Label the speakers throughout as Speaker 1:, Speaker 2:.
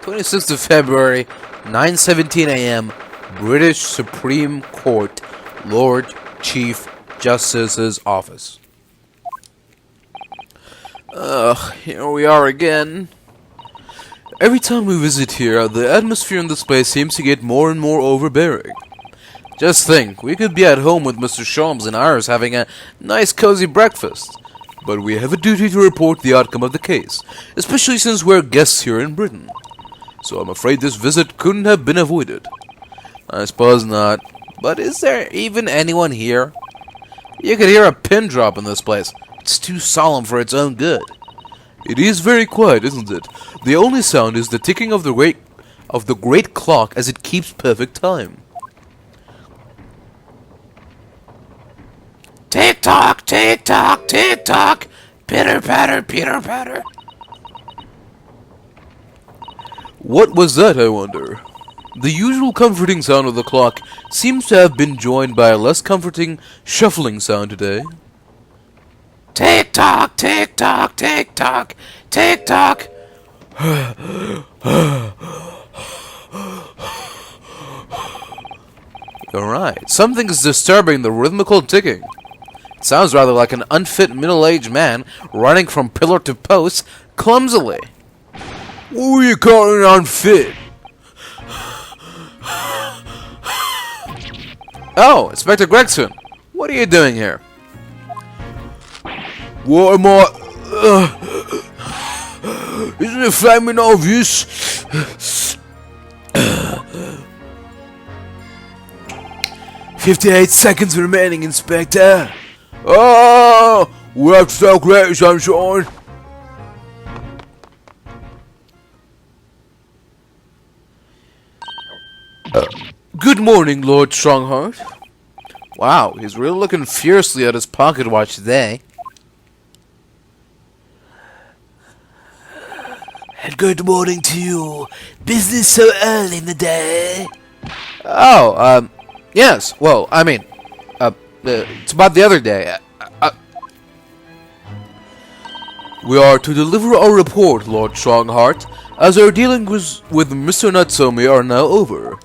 Speaker 1: 26th of February, 9:17 a.m., British Supreme Court, Lord Chief Justice's office. Here we are again. Every time we visit here, the atmosphere in this place seems to get more and more overbearing. Just think, we could be at home with Mr. Sholmes and ours having a nice cozy breakfast. But we have a duty to report the outcome of the case, especially since we're guests here in Britain. So I'm afraid this visit couldn't have been avoided. I suppose not. But is there even anyone here? You could hear a pin drop in this place. It's too solemn for its own good. It is very quiet, isn't it? The only sound is the ticking of the great clock as it keeps perfect time. Tick-tock, tick-tock, tick-tock, pitter-patter, pitter-patter. What was that, I wonder? The usual comforting sound of the clock seems to have been joined by a less comforting shuffling sound today. Tick-tock, tick-tock, tick-tock, tick-tock. You're right. Something is disturbing the rhythmical ticking. It sounds rather like an unfit middle-aged man running from pillar to post clumsily. What are you calling unfit? Oh, Inspector Gregson. What are you doing here? What am I... Isn't it flaming obvious? 58 seconds remaining, Inspector. Oh, we have to start great, sunshine. Good morning, Lord Stronghart. Wow, he's really looking fiercely at his pocket watch today.
Speaker 2: And good morning to you. Business so early in the day?
Speaker 1: Oh, yes. Well, I mean, it's about the other day. We are to deliver our report, Lord Stronghart, as our dealings with Mr. Natsume are now over.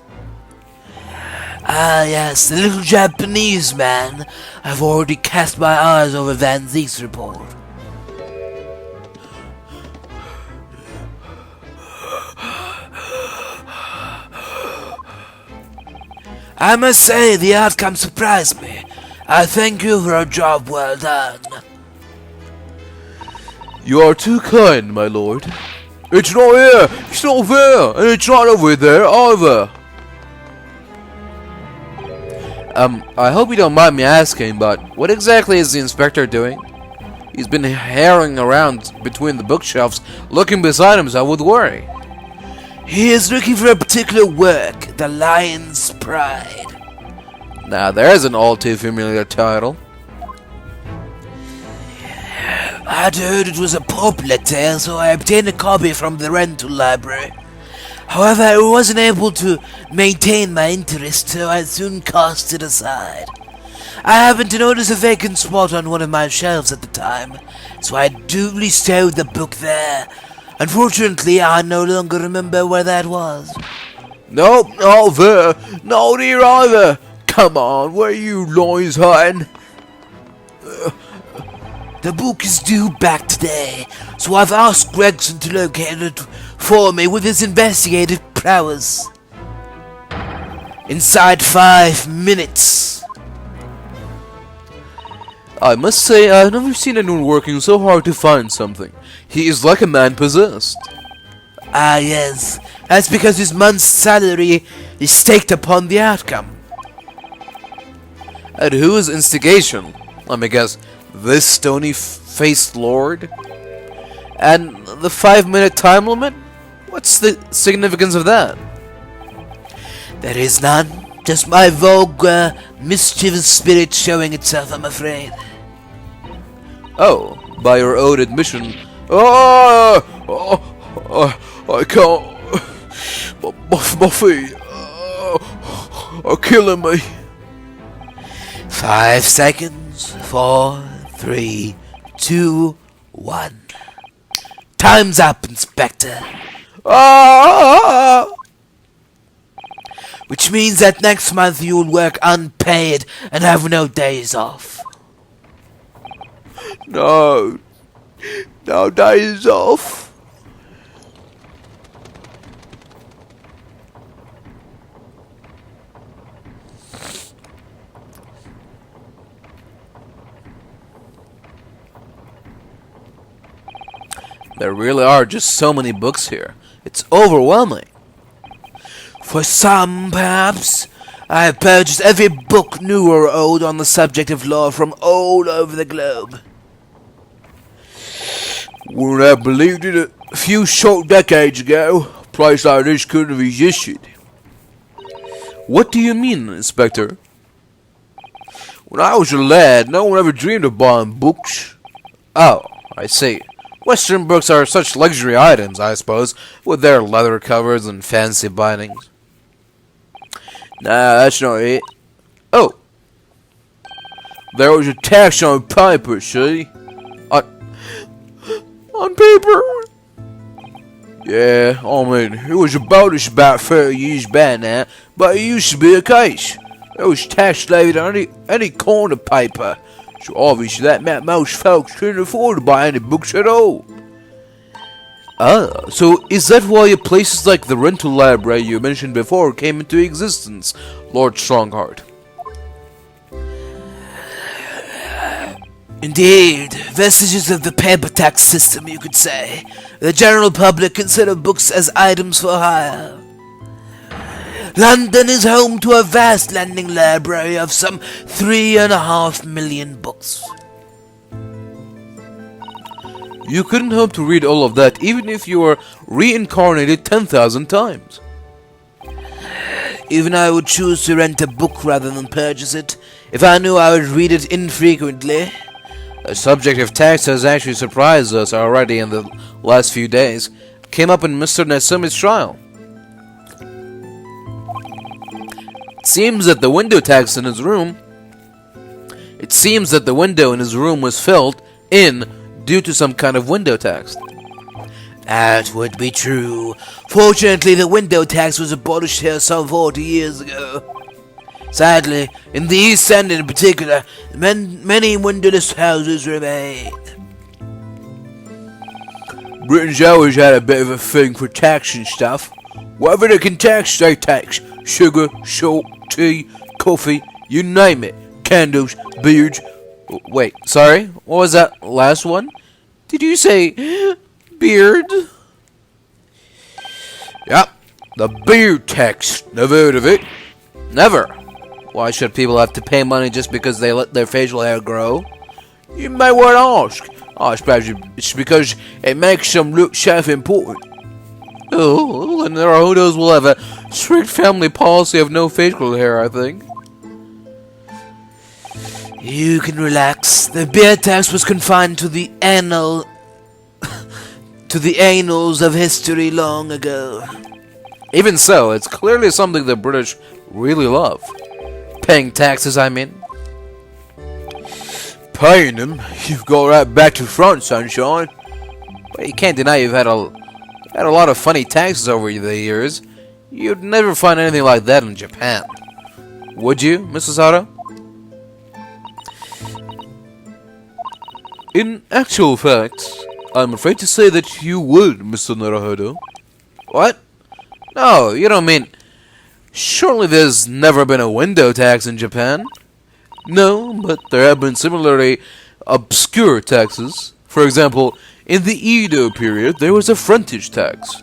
Speaker 2: Ah, yes, the little Japanese man. I've already cast my eyes over Van Zeke's report. I must say, the outcome surprised me. I thank you for a job well done.
Speaker 1: You are too kind, my lord. It's not here, it's not there, and it's not over there either. I hope you don't mind me asking, but what exactly is the inspector doing? He's been harrying around between the bookshelves, looking beside him, so I would worry.
Speaker 2: He is looking for a particular work, The Lion's Pride.
Speaker 1: Now, there's an all too familiar title.
Speaker 2: I'd heard it was a popular tale, so I obtained a copy from the rental library. However, I wasn't able to maintain my interest, so I soon cast it aside. I happened to notice a vacant spot on one of my shelves at the time, so I duly stowed the book there. Unfortunately, I no longer remember where that was.
Speaker 1: Nope, not there. Not here either. Come on, where are you lions hiding?
Speaker 2: The book is due back today, so I've asked Gregson to locate it for me with his investigative prowess. Inside 5 minutes.
Speaker 1: I must say, I've never seen anyone working so hard to find something. He is like a man possessed.
Speaker 2: Ah, yes. That's because his month's salary is staked upon the outcome.
Speaker 1: At whose instigation? Let me guess, this stony-faced lord? And the 5-minute time limit? What's the significance of that?
Speaker 2: There is none. Just my vulgar, mischievous spirit showing itself, I'm afraid.
Speaker 1: Oh, by your own admission. I can't. My feet are killing me.
Speaker 2: 5 seconds. 4, 3, 2, 1. Time's up, Inspector.
Speaker 1: Ah!
Speaker 2: Which means that next month you'll work unpaid and have no days off.
Speaker 1: No. No days off. There really are just so many books here. It's overwhelming.
Speaker 2: For some, perhaps, I have purchased every book, new or old, on the subject of law from all over the globe.
Speaker 1: Wouldn't have believed it a few short decades ago. A place like this couldn't have existed. What do you mean, Inspector? When I was a lad, no one ever dreamed of buying books. Oh, I see. Western books are such luxury items, I suppose, with their leather covers and fancy bindings. Nah, that's not it. Oh. There was a tax on paper, see? On paper? Yeah, I mean, it was abolished about 30 years back now, but it used to be a case. There was tax levied on any kind of paper. So obviously that meant most folks couldn't afford to buy any books at all. Ah, so is that why places like the rental library you mentioned before came into existence, Lord Stronghart?
Speaker 2: Indeed, vestiges of the paper tax system, you could say. The general public consider books as items for hire. London is home to a vast lending library of some 3.5 million books.
Speaker 1: You couldn't hope to read all of that even if you were reincarnated 10,000 times.
Speaker 2: Even I would choose to rent a book rather than purchase it, if I knew I would read it infrequently.
Speaker 1: The subject of tax has actually surprised us already in the last few days. It came up in Mr. Nasumi's trial. It seems that the window in his room was filled in due to some kind of window tax.
Speaker 2: That would be true. Fortunately, the window tax was abolished here some 40 years ago. Sadly, in the East End in particular, many windowless houses remain.
Speaker 1: Britain's always had a bit of a thing for tax and stuff. Whatever they can tax, they tax. Sugar, salt, tea, coffee, you name it. Candles, beards. Wait, sorry? What was that last one? Did you say beard? Yep, the beard tax. Never heard of it. Never. Why should people have to pay money just because they let their facial hair grow? You may well ask. I suppose it's because it makes them look self-important. Oh, well, then Naruhodos will have a strict family policy of no facial hair, I think.
Speaker 2: You can relax. The beard tax was confined to the annals of history long ago.
Speaker 1: Even so, it's clearly something the British really love. Paying taxes, I mean. Paying them? You've got right back to front, sunshine. But you can't deny you've had a lot of funny taxes over the years. You'd never find anything like that in Japan. Would you, Mrs. Sato? In actual fact, I'm afraid to say that you would, Mr. Naruhodo. What? No, you don't mean... Surely there's never been a window tax in Japan? No, but there have been similarly obscure taxes. For example, in the Edo period, there was a frontage tax.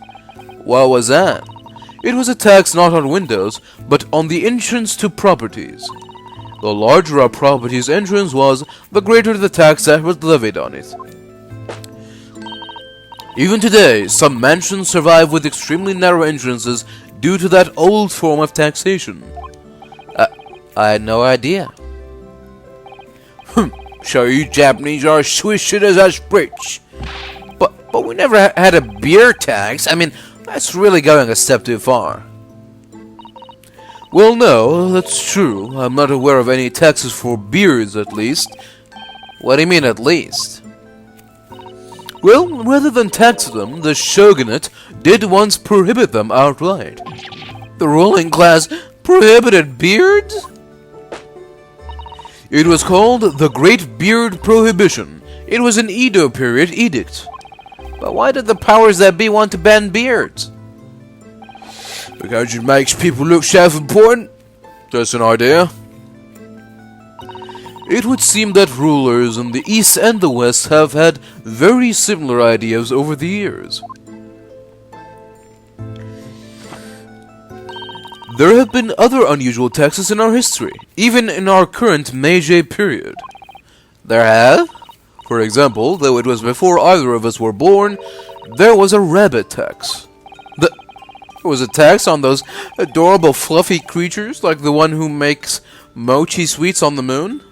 Speaker 1: What was that? It was a tax not on windows, but on the entrance to properties. The larger a property's entrance was, the greater the tax that was levied on it. Even today, some mansions survive with extremely narrow entrances due to that old form of taxation. I had no idea. So you Japanese are switched as us Brits. But we never had a beer tax. I mean, that's really going a step too far. Well, no, that's true. I'm not aware of any taxes for beers, at least. What do you mean, at least? Well, rather than tax them, the shogunate did once prohibit them outright. The ruling class prohibited beards? It was called the Great Beard Prohibition. It was an Edo period edict. But why did the powers that be want to ban beards? Because it makes people look self-important. Just an idea. It would seem that rulers in the East and the West have had very similar ideas over the years. There have been other unusual taxes in our history, even in our current Meiji period. There have? For example, though it was before either of us were born, there was a rabbit tax. There was a tax on those adorable fluffy creatures like the one who makes mochi sweets on the moon?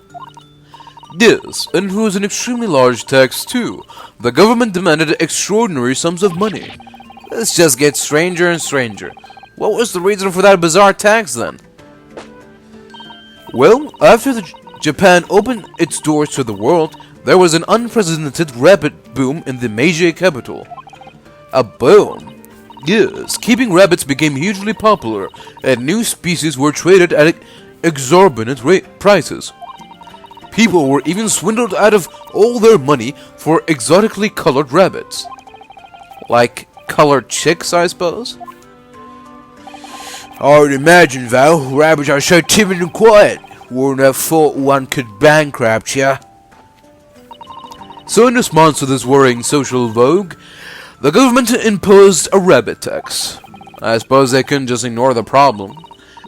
Speaker 1: Yes, and it was an extremely large tax too. The government demanded extraordinary sums of money. This just gets stranger and stranger. What was the reason for that bizarre tax then? Well, after Japan opened its doors to the world, there was an unprecedented rabbit boom in the Meiji capital. A boom? Yes, keeping rabbits became hugely popular, and new species were traded at exorbitant prices. People were even swindled out of all their money for exotically colored rabbits. Like colored chicks, I suppose? I would imagine, though, rabbits are so timid and quiet. Wouldn't have thought one could bankrupt ya. So in response to this worrying social vogue, the government imposed a rabbit tax. I suppose they couldn't just ignore the problem.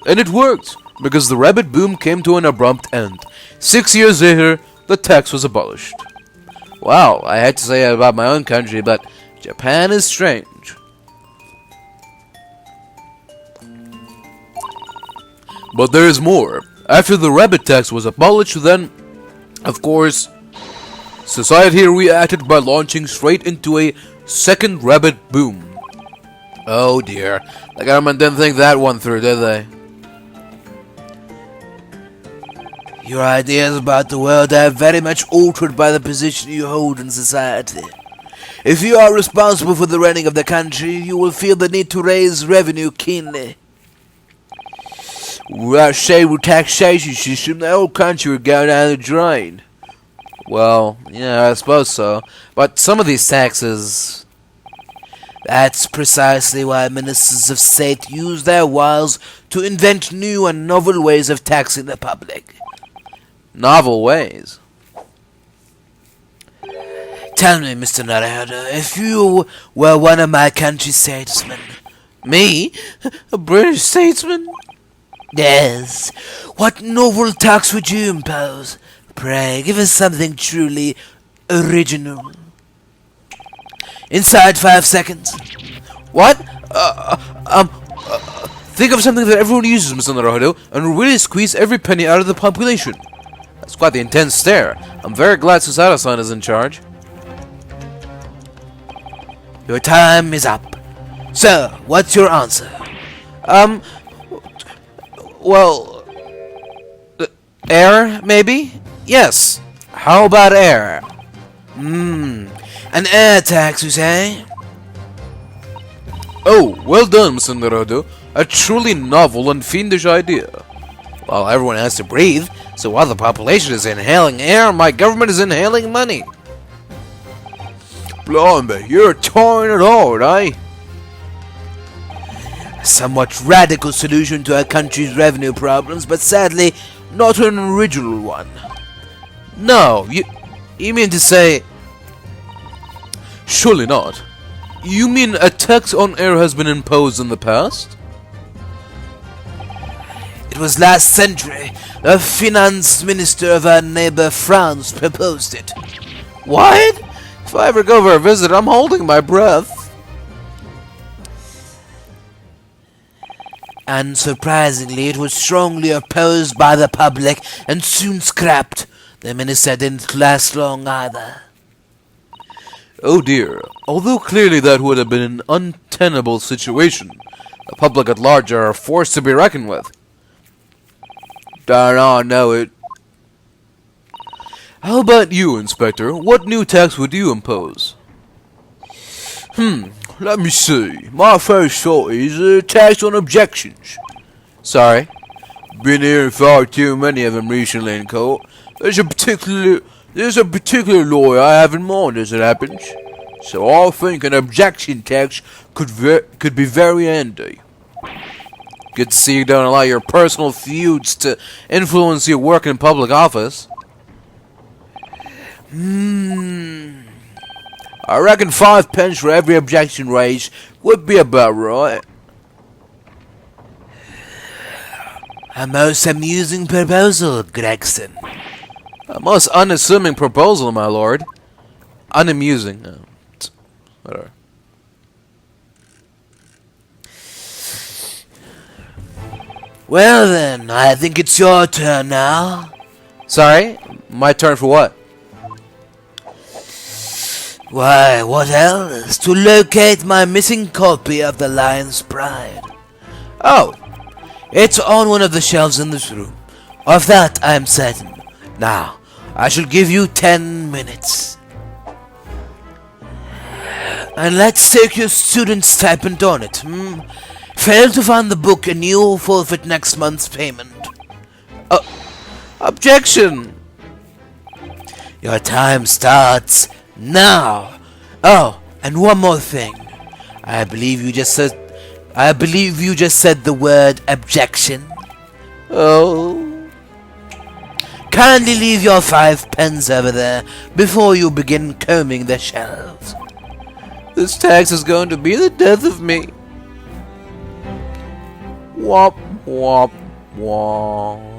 Speaker 1: And it worked, because the rabbit boom came to an abrupt end. 6 years later, the tax was abolished. Wow, I hate to say it about my own country, but Japan is strange. But there is more. After the rabbit tax was abolished, then, of course, society reacted by launching straight into a second rabbit boom. Oh dear, the government didn't think that one through, did they?
Speaker 2: Your ideas about the world are very much altered by the position you hold in society. If you are responsible for the running of the country, you will feel the need to raise revenue keenly. Without stable taxation system, the whole country would go down the drain.
Speaker 1: Well, yeah, I suppose so. But some of these taxes...
Speaker 2: That's precisely why ministers of state use their wiles to invent new and novel ways of taxing the public.
Speaker 1: Novel ways?
Speaker 2: Tell me, Mr. Naruhodo, if you were one of my country's statesmen...
Speaker 1: Me? A British statesman?
Speaker 2: Yes. What novel tax would you impose? Pray, give us something truly original. Inside 5 seconds.
Speaker 1: What? Think of something that everyone uses, Mr. Naruhodo, and really squeeze every penny out of the population. That's quite the intense stare. I'm very glad Susato-san is in charge.
Speaker 2: Your time is up. Sir, what's your answer?
Speaker 1: Well... air, maybe? Yes. How about air?
Speaker 2: An air tax, you say?
Speaker 1: Oh, well done, Mr. Naruhodo. A truly novel and fiendish idea. Well, everyone has to breathe, so while the population is inhaling air, my government is inhaling money. Blimey, you're trying it hard, eh?
Speaker 2: A somewhat radical solution to our country's revenue problems, but sadly, not an original one.
Speaker 1: No, you mean to say... Surely not. You mean a tax on air has been imposed in the past?
Speaker 2: It was last century. The finance minister of our neighbor France proposed it.
Speaker 1: What? If I ever go for a visit, I'm holding my breath.
Speaker 2: Unsurprisingly, it was strongly opposed by the public and soon scrapped. The minister didn't last long either.
Speaker 1: Oh dear. Although clearly that would have been an untenable situation, the public at large are a force to be reckoned with. Darn, I know it. How about you, Inspector? What new tax would you impose? Let me see. My first thought is a tax on objections. Sorry. Been hearing far too many of them recently in court. There's a particular lawyer I have in mind as it happens. So I think an objection tax could be very handy. Good to see you don't allow your personal feuds to influence your work in public office. I reckon 5 pence for every objection raised would be about right.
Speaker 2: A most amusing proposal, Gregson.
Speaker 1: A most unassuming proposal, my lord. Unamusing. Whatever.
Speaker 2: Well then, I think it's your turn now.
Speaker 1: Sorry? My turn for what?
Speaker 2: Why, what else? To locate my missing copy of The Lion's Pride.
Speaker 1: Oh!
Speaker 2: It's on one of the shelves in this room. Of that I am certain. Now, I shall give you 10 minutes. And let's take your student stipend on it, Fail to find the book and you'll forfeit next month's payment.
Speaker 1: Objection!
Speaker 2: Your time starts now. Oh, and one more thing. I believe you just said the word objection.
Speaker 1: Oh.
Speaker 2: Kindly leave your 5 pence over there before you begin combing the shelves.
Speaker 1: This tax is going to be the death of me. Womp, womp, womp.